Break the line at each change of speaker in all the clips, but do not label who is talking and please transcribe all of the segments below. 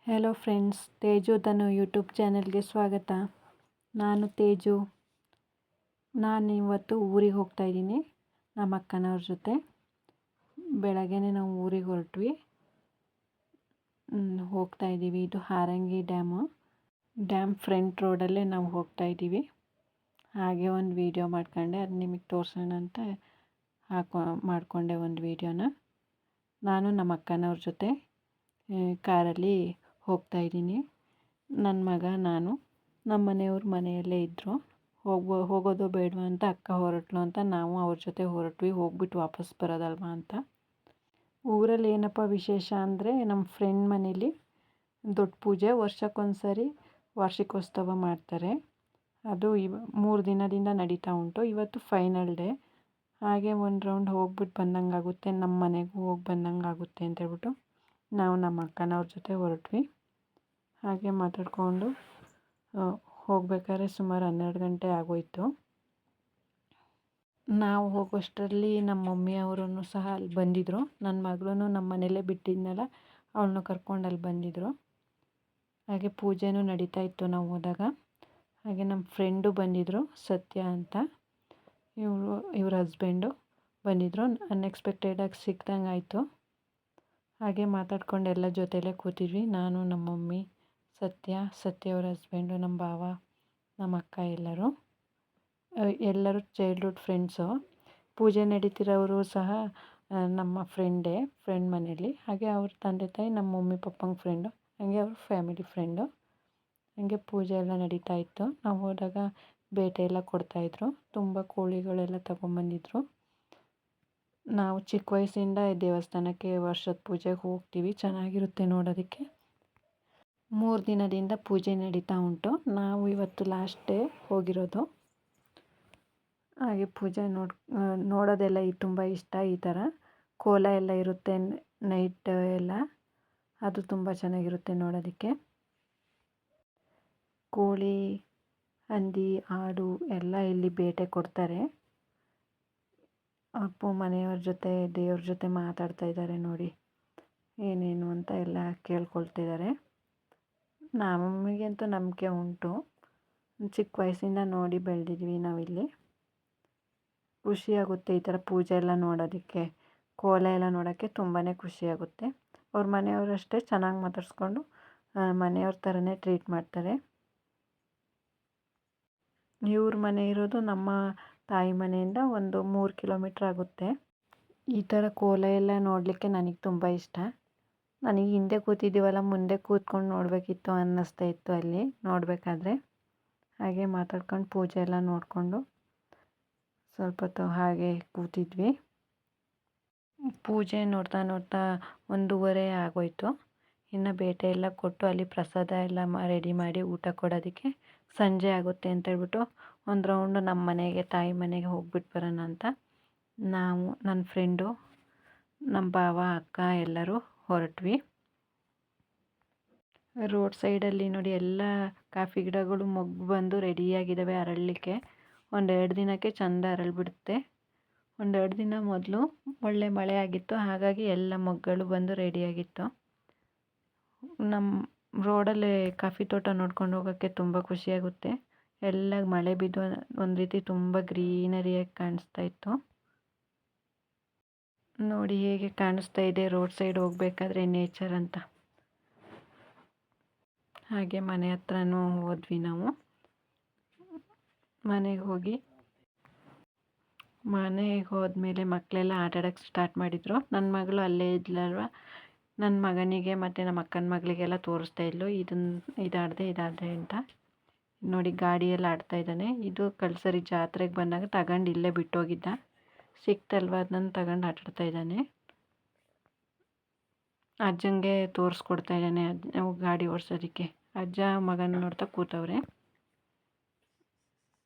Hello friends, Teju Dhanu YouTube ಚಾನೆಲ್ಗೆ ಸ್ವಾಗತ. ನಾನು ತೇಜು. ಇವತ್ತು ಊರಿಗೆ ಹೋಗ್ತಾಯಿದ್ದೀನಿ ನಮ್ಮ ಅಕ್ಕನವ್ರ ಜೊತೆ. ಬೆಳಗ್ಗೆನೇ ನಾವು ಊರಿಗೆ ಹೊರಟ್ವಿ. ಹೋಗ್ತಾಯಿದ್ದೀವಿ. ಇದು ಹಾರಂಗಿ ಡ್ಯಾಮ್ ಫ್ರಂಟ್ ರೋಡಲ್ಲೇ ನಾವು ಹೋಗ್ತಾಯಿದ್ದೀವಿ. ಹಾಗೆ ಒಂದು ವಿಡಿಯೋ ಮಾಡ್ಕೊಂಡೆ, ಅದು ನಿಮಗೆ ತೋರಿಸೋಣ ಅಂತ ಮಾಡಿಕೊಂಡೆ ಒಂದು ವಿಡಿಯೋನ. ನಾನು ನಮ್ಮ ಅಕ್ಕನವ್ರ ಜೊತೆ ಕಾರಲ್ಲಿ ಹೋಗ್ತಾಯಿದ್ದೀನಿ. ನನ್ನ ಮಗ, ನಾನು, ನಮ್ಮ ಮನೆಯವ್ರು ಮನೆಯಲ್ಲೇ ಇದ್ದರು. ಹೋಗೋದು ಬೇಡವಾ ಅಂತ ಅಕ್ಕ ಹೊರಟ್ಲು ಅಂತ ನಾವು ಅವ್ರ ಜೊತೆ ಹೊರಟ್ವಿ. ಹೋಗ್ಬಿಟ್ಟು ವಾಪಸ್ ಬರೋದಲ್ವಾ ಅಂತ. ಊರಲ್ಲಿ ಏನಪ್ಪ ವಿಶೇಷ ಅಂದರೆ, ನಮ್ಮ ಫ್ರೆಂಡ್ ಮನೇಲಿ ದೊಡ್ಡ ಪೂಜೆ, ವರ್ಷಕ್ಕೊಂದ್ಸರಿ ವಾರ್ಷಿಕೋತ್ಸವ ಮಾಡ್ತಾರೆ. ಅದು 3 ದಿನದಿಂದ ನಡೀತಾ ಉಂಟು. ಇವತ್ತು ಫೈನಲ್ ಡೇ. ಹಾಗೆ ಒಂದು ರೌಂಡ್ ಹೋಗ್ಬಿಟ್ಟು ಬಂದಂಗೆ ಆಗುತ್ತೆ, ನಮ್ಮ ಮನೆಗೂ ಹೋಗಿ ಬಂದಂಗೆ ಆಗುತ್ತೆ ಅಂತೇಳ್ಬಿಟ್ಟು ನಾವು ನಮ್ಮ ಅಕ್ಕನವ್ರ ಜೊತೆ ಹೊರಟ್ವಿ. ಹಾಗೆ ಮಾತಾಡಿಕೊಂಡು ಹೋಗ್ಬೇಕಾದ್ರೆ ಸುಮಾರು 12 ಗಂಟೆ ಆಗೋಯಿತು. ನಾವು ಹೋಗೋಷ್ಟರಲ್ಲಿ ನಮ್ಮ ಮಮ್ಮಿಯವರು ಸಹ ಅಲ್ಲಿ ಬಂದಿದ್ದರು. ನನ್ನ ಮಗಳೂ ನಮ್ಮ ಮನೇಲೇ ಬಿಟ್ಟಿದ್ನಲ್ಲ, ಅವಳನ್ನು ಕರ್ಕೊಂಡು ಅಲ್ಲಿ ಬಂದಿದ್ದರು. ಹಾಗೆ ಪೂಜೆನೂ ನಡೀತಾ ಇತ್ತು ನಾವು ಹೋದಾಗ. ಹಾಗೆ ನಮ್ಮ ಫ್ರೆಂಡು ಬಂದಿದ್ದರು, ಸತ್ಯ ಅಂತ. ಇವ್ರ ಹಸ್ಬೆಂಡು ಬಂದಿದ್ದರು. ಅನ್ಎಕ್ಸ್ಪೆಕ್ಟೆಡಾಗಿ ಸಿಕ್ದಂಗೆ ಆಯಿತು. ಹಾಗೆ ಮಾತಾಡ್ಕೊಂಡು ಎಲ್ಲ ಜೊತೆಲೇ ಕೂತಿದ್ವಿ. ನಾನು, ನಮ್ಮ ಮಮ್ಮಿ, ಸತ್ಯ ಅವ್ರ ಹಸ್ಬೆಂಡು, ನಮ್ಮ ಭಾವ, ನಮ್ಮ ಅಕ್ಕ ಎಲ್ಲರೂ ಚೈಲ್ಡ್ಹುಡ್ ಫ್ರೆಂಡ್ಸು. ಪೂಜೆ ನಡೀತಿರೋರು ಸಹ ನಮ್ಮ ಫ್ರೆಂಡ್ ಮನೇಲಿ. ಹಾಗೆ ಅವ್ರ ತಂದೆ ತಾಯಿ ನಮ್ಮ ಮಮ್ಮಿ ಪಪ್ಪಂಗೆ ಫ್ರೆಂಡು, ಹಾಗೆ ಅವ್ರ ಫ್ಯಾಮಿಲಿ ಫ್ರೆಂಡು. ಹಾಗೆ ಪೂಜೆ ಎಲ್ಲ ನಡೀತಾ ಇತ್ತು. ನಾವು ಹೋದಾಗ ಬೇಟೆ ಎಲ್ಲ ಕೊಡ್ತಾಯಿದ್ರು. ತುಂಬ ಕೋಳಿಗಳೆಲ್ಲ ತಗೊಂಬಂದಿದ್ರು. ನಾವು ಚಿಕ್ಕ ವಯಸ್ಸಿಂದ ದೇವಸ್ಥಾನಕ್ಕೆ ವರ್ಷದ ಪೂಜೆಗೆ ಹೋಗ್ತೀವಿ. ಚೆನ್ನಾಗಿರುತ್ತೆ ನೋಡೋದಕ್ಕೆ. 3 ದಿನದಿಂದ ಪೂಜೆ ನಡೀತಾ ಉಂಟು. ನಾವು ಇವತ್ತು ಲಾಸ್ಟ್ ಡೇ ಹೋಗಿರೋದು. ಹಾಗೆ ಪೂಜೆ ನೋಡೋದೆಲ್ಲ ತುಂಬ ಇಷ್ಟ. ಈ ಥರ ಕೋಲ ಎಲ್ಲ ಇರುತ್ತೆ ನೈಟ್ ಎಲ್ಲ, ಅದು ತುಂಬ ಚೆನ್ನಾಗಿರುತ್ತೆ ನೋಡೋದಕ್ಕೆ. ಕೋಳಿ, ಹಂದಿ, ಆಡು ಎಲ್ಲ ಇಲ್ಲಿ ಬೇಟೆ ಕೊಡ್ತಾರೆ. ಅಪ್ಪು ಮನೆಯವ್ರ ಜೊತೆ, ದೇವ್ರ ಜೊತೆ ಮಾತಾಡ್ತಾ ಇದ್ದಾರೆ ನೋಡಿ, ಏನೇನು ಅಂತ ಎಲ್ಲ ಕೇಳ್ಕೊಳ್ತಿದ್ದಾರೆ. ನಮಗಂತೂ ನಂಬಿಕೆ ಉಂಟು. ಚಿಕ್ಕ ವಯಸ್ಸಿಂದ ನೋಡಿ ಬೆಳೆದಿದ್ವಿ ನಾವಿಲ್ಲಿ. ಖುಷಿಯಾಗುತ್ತೆ ಈ ಥರ ಪೂಜೆ ಎಲ್ಲ ನೋಡೋದಕ್ಕೆ, ಕೋಲ ಎಲ್ಲ ನೋಡೋಕ್ಕೆ ತುಂಬಾ ಖುಷಿಯಾಗುತ್ತೆ. ಅವ್ರ ಮನೆಯವರು ಅಷ್ಟೇ ಚೆನ್ನಾಗಿ ಮಾತಾಡಿಸ್ಕೊಂಡು ಮನೆಯವ್ರ ಥರನೇ ಟ್ರೀಟ್ ಮಾಡ್ತಾರೆ. ಇವ್ರ ಮನೆ ಇರೋದು ನಮ್ಮ ತಾಯಿ ಮನೆಯಿಂದ ಒಂದು 3 ಕಿಲೋಮೀಟ್ರ್ ಆಗುತ್ತೆ. ಈ ಥರ ಕೋಲ ಎಲ್ಲ ನೋಡಲಿಕ್ಕೆ ನನಗೆ ತುಂಬ ಇಷ್ಟ. ನನಗೆ ಹಿಂದೆ ಕೂತಿದ್ದೀವಲ್ಲ, ಮುಂದೆ ಕೂತ್ಕೊಂಡು ನೋಡಬೇಕಿತ್ತು ಅನ್ನಿಸ್ತಾ ಇತ್ತು ಅಲ್ಲಿ ನೋಡಬೇಕಾದ್ರೆ. ಹಾಗೆ ಮಾತಾಡ್ಕೊಂಡು ಪೂಜೆ ಎಲ್ಲ ನೋಡಿಕೊಂಡು ಸ್ವಲ್ಪ ಹೊತ್ತು ಹಾಗೆ ಕೂತಿದ್ವಿ. ಪೂಜೆ ನೋಡ್ತಾ 1:30 ಆಗೋಯಿತು. ಇನ್ನು ಬೇಟೆ ಎಲ್ಲ ಕೊಟ್ಟು ಅಲ್ಲಿ ಪ್ರಸಾದ ಎಲ್ಲ ರೆಡಿ ಮಾಡಿ ಊಟ ಕೊಡೋದಕ್ಕೆ ಸಂಜೆ ಆಗುತ್ತೆ ಅಂತೇಳ್ಬಿಟ್ಟು ಒಂದು ರೌಂಡು ನಮ್ಮ ಮನೆಗೆ, ತಾಯಿ ಮನೆಗೆ ಹೋಗ್ಬಿಟ್ಟು ಬರೋಣ ಅಂತ ನಾವು, ನನ್ನ ಫ್ರೆಂಡು, ನಮ್ಮ ಭಾವ, ಅಕ್ಕ ಎಲ್ಲರೂ ಹೊರಟ್ವಿ. ರೋಡ್ ಸೈಡಲ್ಲಿ ನೋಡಿ ಎಲ್ಲ ಕಾಫಿ ಗಿಡಗಳು ಮೊಗ್ಗು ಬಂದು ರೆಡಿಯಾಗಿದ್ದಾವೆ ಅರಳಲಿಕ್ಕೆ. 1-2 ದಿನಕ್ಕೆ ಚೆಂದ ಅರಳಿಬಿಡುತ್ತೆ. 1-2 ದಿನ ಮೊದಲು ಒಳ್ಳೆ ಮಳೆ ಆಗಿತ್ತು, ಹಾಗಾಗಿ ಎಲ್ಲ ಮೊಗ್ಗುಗಳು ಬಂದು ರೆಡಿಯಾಗಿತ್ತು. ನಮ್ಮ ರೋಡಲ್ಲಿ ಕಾಫಿ ತೋಟ ನೋಡ್ಕೊಂಡು ಹೋಗೋಕ್ಕೆ ತುಂಬ ಖುಷಿಯಾಗುತ್ತೆ. ಎಲ್ಲ ಮಳೆ ಬಿದ್ದು ಒಂದು ರೀತಿ ತುಂಬ ಗ್ರೀನರಿಯಾಗಿ ಕಾಣಿಸ್ತಾ ಇತ್ತು. ನೋಡಿ ಹೇಗೆ ಕಾಣಿಸ್ತಾ ಇದೆ ರೋಡ್ ಸೈಡ್ ಹೋಗ್ಬೇಕಾದ್ರೆ ನೇಚರ್ ಅಂತ. ಹಾಗೆ ಮನೆ ಹತ್ರನೂ ಹೋದ್ವಿ ನಾವು. ಮನೆಗೆ ಹೋದ್ಮೇಲೆ ಮಕ್ಕಳೆಲ್ಲ ಆಟಾಡೋಕ್ಕೆ ಸ್ಟಾರ್ಟ್ ಮಾಡಿದರು. ನನ್ನ ಮಗಳು ಅಲ್ಲೇ ಇದ್ಲಲ್ವ, ನನ್ನ ಮಗನಿಗೆ ಮತ್ತು ನಮ್ಮ ಅಕ್ಕನ ಮಗಳಿಗೆಲ್ಲ ತೋರಿಸ್ತಾ ಇದ್ಲು, ಇದಾಡಿದೆ ಅಂತ. ನೋಡಿ ಗಾಡಿಯಲ್ಲಿ ಆಡ್ತಾ ಇದ್ದಾನೆ. ಇದು ಕಳ್ಸರಿ ಜಾತ್ರೆಗೆ ಬಂದಾಗ ತಗೊಂಡು ಇಲ್ಲೇ ಬಿಟ್ಟೋಗಿದ್ದ, ಸಿಕ್ತಲ್ವ ಅದನ್ನು ತಗೊಂಡು ಆಟಾಡ್ತಾ ಇದ್ದಾನೆ. ಅಜ್ಜಂಗೆ ತೋರಿಸ್ಕೊಡ್ತಾ ಇದ್ದಾನೆ ಗಾಡಿ ಓಡಿಸೋದಕ್ಕೆ. ಅಜ್ಜ ಮಗನ ನೋಡ್ತಾ ಕೂತವ್ರೆ.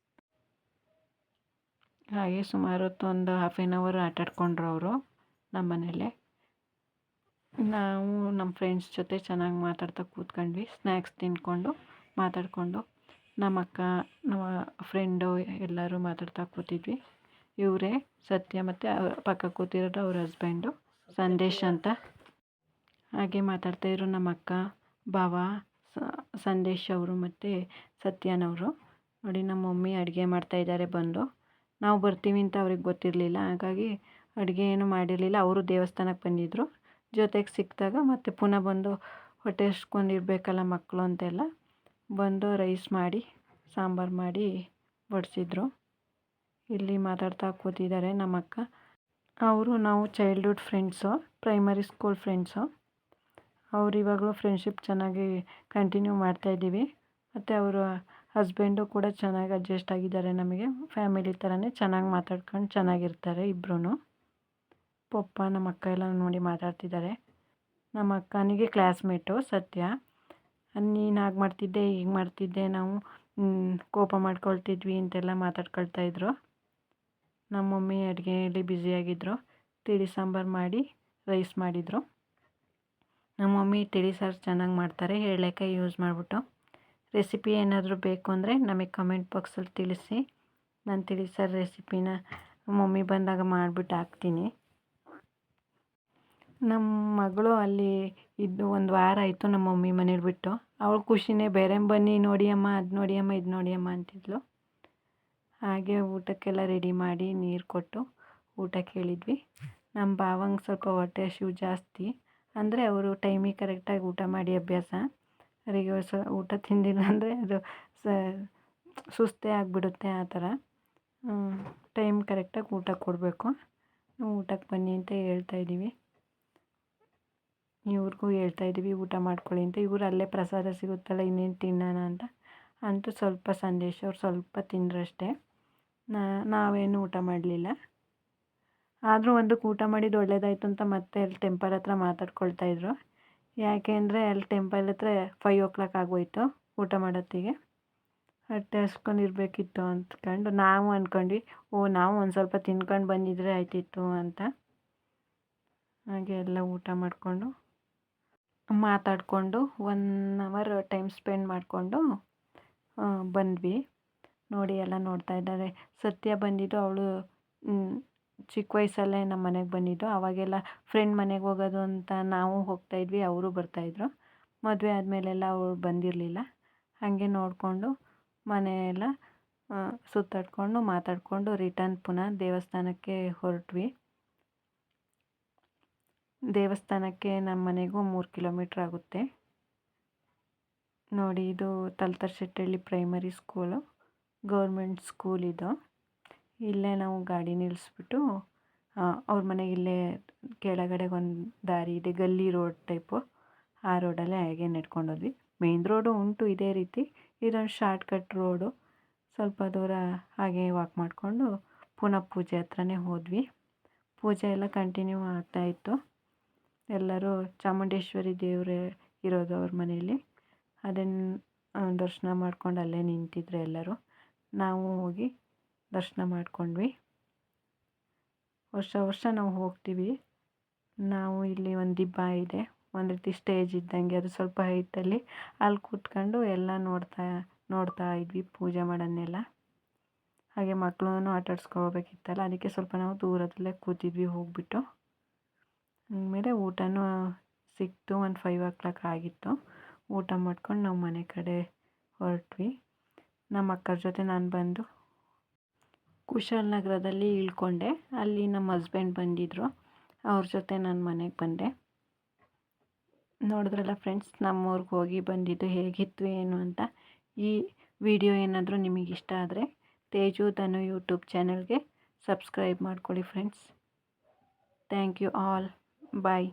ಹಾಗೆ ಸುಮಾರು ಹೊತ್ತು ಒಂದು 1/2 hour ಆಟಾಡ್ಕೊಂಡ್ರು ಅವರು ನಮ್ಮ ಮನೇಲೆ. ನಾವು ನಮ್ಮ ಫ್ರೆಂಡ್ಸ್ ಜೊತೆ ಚೆನ್ನಾಗಿ ಮಾತಾಡ್ತಾ ಕೂತ್ಕೊಂಡ್ವಿ. ಸ್ನ್ಯಾಕ್ಸ್ ತಿಂದ್ಕೊಂಡು ಮಾತಾಡಿಕೊಂಡು ನಮ್ಮ ಅಕ್ಕ, ನಮ್ಮ ಫ್ರೆಂಡು ಎಲ್ಲರೂ ಮಾತಾಡ್ತಾ ಕೂತಿದ್ವಿ. ಇವರೇ ಸತ್ಯ, ಮತ್ತು ಪಕ್ಕ ಕೂತಿರೋದು ಅವ್ರ ಹಸ್ಬೆಂಡು ಸಂದೇಶ್ ಅಂತ. ಹಾಗೆ ಮಾತಾಡ್ತಾಯಿದ್ರು ನಮ್ಮ ಅಕ್ಕ, ಭಾವ ಸಂದೇಶ್ ಅವರು ಮತ್ತು ಸತ್ಯನವರು. ನೋಡಿ ನಮ್ಮ ಮಮ್ಮಿ ಅಡುಗೆ ಮಾಡ್ತಾಯಿದ್ದಾರೆ ಬಂದು. ನಾವು ಬರ್ತೀವಿ ಅಂತ ಅವ್ರಿಗೆ ಗೊತ್ತಿರಲಿಲ್ಲ, ಹಾಗಾಗಿ ಅಡುಗೆ ಏನು ಮಾಡಿರಲಿಲ್ಲ. ಅವರು ದೇವಸ್ಥಾನಕ್ಕೆ ಬಂದಿದ್ದರು. ಜೊತೆಗೆ ಸಿಕ್ಕಿದಾಗ ಮತ್ತೆ ಪುನಃ ಬಂದು ಹೊಟ್ಟೆ ಹಸ್ಕೊಂಡಿರ್ಬೇಕಲ್ಲ ಮಕ್ಕಳು ಅಂತೆಲ್ಲ ಬಂದು ರೈಸ್ ಮಾಡಿ ಸಾಂಬಾರು ಮಾಡಿ ಬಡಿಸಿದ್ರು. ಇಲ್ಲಿ ಮಾತಾಡ್ತಾ ಕೂತಿದ್ದಾರೆ ನಮ್ಮ ಅಕ್ಕ. ಅವರು ನಾವು childhood friends, primary school friends. ಅವ್ರು ಇವಾಗಲೂ ಫ್ರೆಂಡ್ಶಿಪ್ ಚೆನ್ನಾಗಿ ಕಂಟಿನ್ಯೂ ಮಾಡ್ತಾಯಿದ್ದೀವಿ. ಮತ್ತು ಅವರ ಹಸ್ಬೆಂಡು ಕೂಡ ಚೆನ್ನಾಗಿ ಅಡ್ಜಸ್ಟ್ ಆಗಿದ್ದಾರೆ. ನಮಗೆ ಫ್ಯಾಮಿಲಿ ಥರನೇ ಚೆನ್ನಾಗಿ ಮಾತಾಡ್ಕೊಂಡು ಚೆನ್ನಾಗಿರ್ತಾರೆ ಇಬ್ಬರೂ. ಪಪ್ಪ ನಮ್ಮ ಅಕ್ಕ ಎಲ್ಲ ನೋಡಿ ಮಾತಾಡ್ತಿದ್ದಾರೆ. ನಮ್ಮ ಅಕ್ಕನಿಗೆ ಕ್ಲಾಸ್ಮೇಟು ಸತ್ಯ. ನೀನು ಹಾಗೆ ಮಾಡ್ತಿದ್ದೆ, ಹೀಗೆ ಮಾಡ್ತಿದ್ದೆ, ನಾವು ಕೋಪ ಮಾಡ್ಕೊಳ್ತಿದ್ವಿ ಅಂತೆಲ್ಲ ಮಾತಾಡ್ಕೊಳ್ತಾಯಿದ್ರು. ನಮ್ಮ ಮಮ್ಮಿ ಅಡುಗೆಯಲ್ಲಿ ಬ್ಯುಸಿಯಾಗಿದ್ದರು. ತಿಳಿ ಸಾಂಬಾರು ಮಾಡಿ ರೈಸ್ ಮಾಡಿದರು. ನಮ್ಮ ಮಮ್ಮಿ ತಿಳಿ ಸಾರು ಚೆನ್ನಾಗಿ ಮಾಡ್ತಾರೆ, ಎಳ್ಳೆಕಾಯಿ ಯೂಸ್ ಮಾಡಿಬಿಟ್ಟು. ರೆಸಿಪಿ ಏನಾದರೂ ಬೇಕು ಅಂದರೆ ನಮಗೆ ಕಮೆಂಟ್ ಬಾಕ್ಸಲ್ಲಿ ತಿಳಿಸಿ. ನಾನು ತಿಳಿ ಸಾರು ರೆಸಿಪಿನ ಮಮ್ಮಿ ಬಂದಾಗ ಮಾಡಿಬಿಟ್ಟು ಹಾಕ್ತೀನಿ. ನಮ್ಮ ಮಗಳು ಅಲ್ಲಿ ಇದ್ದು ಒಂದು ವಾರ ಆಯಿತು ನಮ್ಮ ಮಮ್ಮಿ ಮನೇಲಿ ಬಿಟ್ಟು. ಅವಳ ಖುಷಿನೇ ಬೇರೆ. ಬನ್ನಿ ನೋಡಿ ಅಮ್ಮ, ಅದು ನೋಡಿ ಅಮ್ಮ, ಇದು ನೋಡಿ ಅಮ್ಮ ಅಂತಿದ್ಲು. ಹಾಗೆ ಊಟಕ್ಕೆಲ್ಲ ರೆಡಿ ಮಾಡಿ ನೀರು ಕೊಟ್ಟು ಊಟ ಕೇಳಿದ್ವಿ. ನಮ್ಮ ಭಾವಂಗೆ ಸ್ವಲ್ಪ ಹೊಟ್ಟೆ ಹಸಿವು ಜಾಸ್ತಿ. ಅಂದರೆ ಅವರು ಟೈಮಿಗೆ ಕರೆಕ್ಟಾಗಿ ಊಟ ಮಾಡಿ ಅಭ್ಯಾಸ. ಅವರಿಗೆ ಊಟ ತಿಂದಿಲ್ಲ ಅಂದರೆ ಅದು ಸುಸ್ತೇ ಆಗಿಬಿಡುತ್ತೆ. ಆ ಥರ ಟೈಮ್ ಕರೆಕ್ಟಾಗಿ ಊಟ ಕೊಡಬೇಕು. ಊಟಕ್ಕೆ ಬನ್ನಿ ಅಂತ ಹೇಳ್ತಾಯಿದ್ದೀವಿ. ಇವ್ರಿಗೂ ಹೇಳ್ತಾಯಿದ್ದೀವಿ ಊಟ ಮಾಡ್ಕೊಳ್ಳಿ ಅಂತ. ಇವರು ಅಲ್ಲೇ ಪ್ರಸಾದ ಸಿಗುತ್ತಲ್ಲ ಇನ್ನೇನು ತಿನ್ನೋಣ ಅಂತ. ಅಂತೂ ಸ್ವಲ್ಪ ಸಂದೇಶ ಅವ್ರು ಸ್ವಲ್ಪ ತಿಂದ್ರಷ್ಟೇ. ನಾವೇನು ಊಟ ಮಾಡಲಿಲ್ಲ. ಆದರೂ ಒಂದಕ್ಕೆ ಊಟ ಮಾಡಿದ್ದು ಒಳ್ಳೇದಾಯಿತು ಅಂತ ಮತ್ತೆ ಅಲ್ಲಿ ಟೆಂಪಲ್ ಹತ್ರ ಮಾತಾಡ್ಕೊಳ್ತಾಯಿದ್ರು. ಯಾಕೆ ಅಂದರೆ ಅಲ್ಲಿ ಟೆಂಪಲ್ ಹತ್ರ 5 o'clock ಆಗೋಯಿತು ಊಟ ಮಾಡೋತ್ತಿಗೆ. ಹೊಟ್ಟೆ ಹಸ್ಕೊಂಡಿರ್ಬೇಕಿತ್ತು ಅಂದ್ಕೊಂಡು ನಾವು ಅಂದ್ಕೊಂಡ್ವಿ, ನಾವು ಒಂದು ಸ್ವಲ್ಪ ತಿನ್ಕೊಂಡು ಬಂದಿದ್ರೆ ಆಯ್ತಿತ್ತು ಅಂತ. ಹಾಗೆ ಎಲ್ಲ ಊಟ ಮಾಡಿಕೊಂಡು ಮಾತಾಡಿಕೊಂಡು 1 hour ಟೈಮ್ ಸ್ಪೆಂಡ್ ಮಾಡಿಕೊಂಡು ಬಂದ್ವಿ. ನೋಡಿ ಎಲ್ಲ ನೋಡ್ತಾ ಇದ್ದಾರೆ. ಸತ್ಯ ಬಂದಿದ್ದು ಅವಳು ಚಿಕ್ಕ ವಯಸ್ಸಲ್ಲೇ ನಮ್ಮ ಮನೆಗೆ ಬಂದಿದ್ದು. ಅವಾಗೆಲ್ಲ ಫ್ರೆಂಡ್ ಮನೆಗೆ ಹೋಗೋದು ಅಂತ ನಾವು ಹೋಗ್ತಾಯಿದ್ವಿ, ಅವರು ಬರ್ತಾಯಿದ್ರು. ಮದುವೆ ಆದಮೇಲೆಲ್ಲ ಅವಳು ಬಂದಿರಲಿಲ್ಲ. ಹಾಗೆ ನೋಡಿಕೊಂಡು ಮನೆಯೆಲ್ಲ ಸುತ್ತಾಡಿಕೊಂಡು ಮಾತಾಡಿಕೊಂಡು ರಿಟರ್ನ್ ಪುನಃ ದೇವಸ್ಥಾನಕ್ಕೆ ಹೊರಟ್ವಿ. ದೇವಸ್ಥಾನಕ್ಕೆ ನಮ್ಮ ಮನೆಗೂ 3 ಕಿಲೋಮೀಟ್ರ್ ಆಗುತ್ತೆ. ನೋಡಿ ಇದು ತಲ್ತರ್ಶೆಟ್ಟಹಳ್ಳಿ ಪ್ರೈಮರಿ ಸ್ಕೂಲು, ಗೌರ್ಮೆಂಟ್ ಸ್ಕೂಲ್ ಇದು. ಇಲ್ಲೇ ನಾವು ಗಾಡಿ ನಿಲ್ಲಿಸ್ಬಿಟ್ಟು ಅವ್ರ ಮನೆಗೆ ಇಲ್ಲೇ ಕೆಳಗಡೆ ಒಂದು ದಾರಿ ಇದೆ, ಗಲ್ಲಿ ರೋಡ್ ಟೈಪು. ಆ ರೋಡಲ್ಲೇ ಹಾಗೆ ನಡ್ಕೊಂಡು ಹೋದ್ವಿ. ಮೇನ್ ರೋಡು ಉಂಟು ಇದೇ ರೀತಿ, ಇದೊಂದು ಶಾರ್ಟ್ಕಟ್ ರೋಡು. ಸ್ವಲ್ಪ ದೂರ ಹಾಗೆ ವಾಕ್ ಮಾಡಿಕೊಂಡು ಪುನಃ ಪೂಜೆ ಹತ್ರನೇ ಹೋದ್ವಿ. ಪೂಜೆ ಎಲ್ಲ ಕಂಟಿನ್ಯೂ ಆಗ್ತಾಯಿತ್ತು. ಎಲ್ಲರೂ ಚಾಮುಂಡೇಶ್ವರಿ ದೇವರೇ ಇರೋದು ಅವ್ರ ಮನೆಯಲ್ಲಿ. ಅದನ್ನು ದರ್ಶನ ಮಾಡ್ಕೊಂಡು ಅಲ್ಲೇ ನಿಂತಿದ್ರು ಎಲ್ಲರೂ. ನಾವು ಹೋಗಿ ದರ್ಶನ ಮಾಡ್ಕೊಂಡ್ವಿ. ವರ್ಷ ನಾವು ಹೋಗ್ತೀವಿ. ನಾವು ಇಲ್ಲಿ ಒಂದು ದಿಬ್ಬ ಇದೆ, ಒಂದು ರೀತಿ ಸ್ಟೇಜ್ ಇದ್ದಂಗೆ, ಅದು ಸ್ವಲ್ಪ ಹೈಟಲ್ಲಿ. ಅಲ್ಲಿ ಕೂತ್ಕೊಂಡು ಎಲ್ಲ ನೋಡ್ತಾ ಇದ್ವಿ ಪೂಜೆ ಮಾಡೋನ್ನೆಲ್ಲ. ಹಾಗೆ ಮಕ್ಕಳನ್ನು ಆಟಾಡ್ಸ್ಕೊಬೇಕಿತ್ತಲ್ಲ, ಅದಕ್ಕೆ ಸ್ವಲ್ಪ ನಾವು ದೂರದಲ್ಲೇ ಕೂತಿದ್ವಿ ಹೋಗ್ಬಿಟ್ಟು. ಆಮೇಲೆ ಊಟನೂ ಸಿಕ್ತು. ಒಂದು 5 o'clock ಆಗಿತ್ತು. ಊಟ ಮಾಡ್ಕೊಂಡು ನಾವು ಮನೆ ಕಡೆ ಹೊರಟ್ವಿ. ನಮ್ಮ ಅಕ್ಕರ ಜೊತೆ ನಾನು ಬಂದು ಕುಶಾಲನಗರದಲ್ಲಿ ಇಳ್ಕೊಂಡೆ. ಅಲ್ಲಿ ನಮ್ಮ ಹಸ್ಬೆಂಡ್ ಬಂದಿದ್ದರು, ಅವ್ರ ಜೊತೆ ನಾನು ಮನೆಗೆ ಬಂದೆ. ನೋಡಿದ್ರಲ್ಲ ಫ್ರೆಂಡ್ಸ್, ನಮ್ಮೂರಿಗೆ ಹೋಗಿ ಬಂದಿದ್ದು ಹೇಗಿತ್ತು ಏನು ಅಂತ. ಈ ವಿಡಿಯೋ ಏನಾದರೂ ನಿಮಗೆ ಇಷ್ಟ ಆದರೆ ತೇಜು ಧನು ಯೂಟ್ಯೂಬ್ ಚಾನಲ್ಗೆ ಸಬ್ಸ್ಕ್ರೈಬ್ ಮಾಡ್ಕೊಳ್ಳಿ friends. Thank you all. Bye.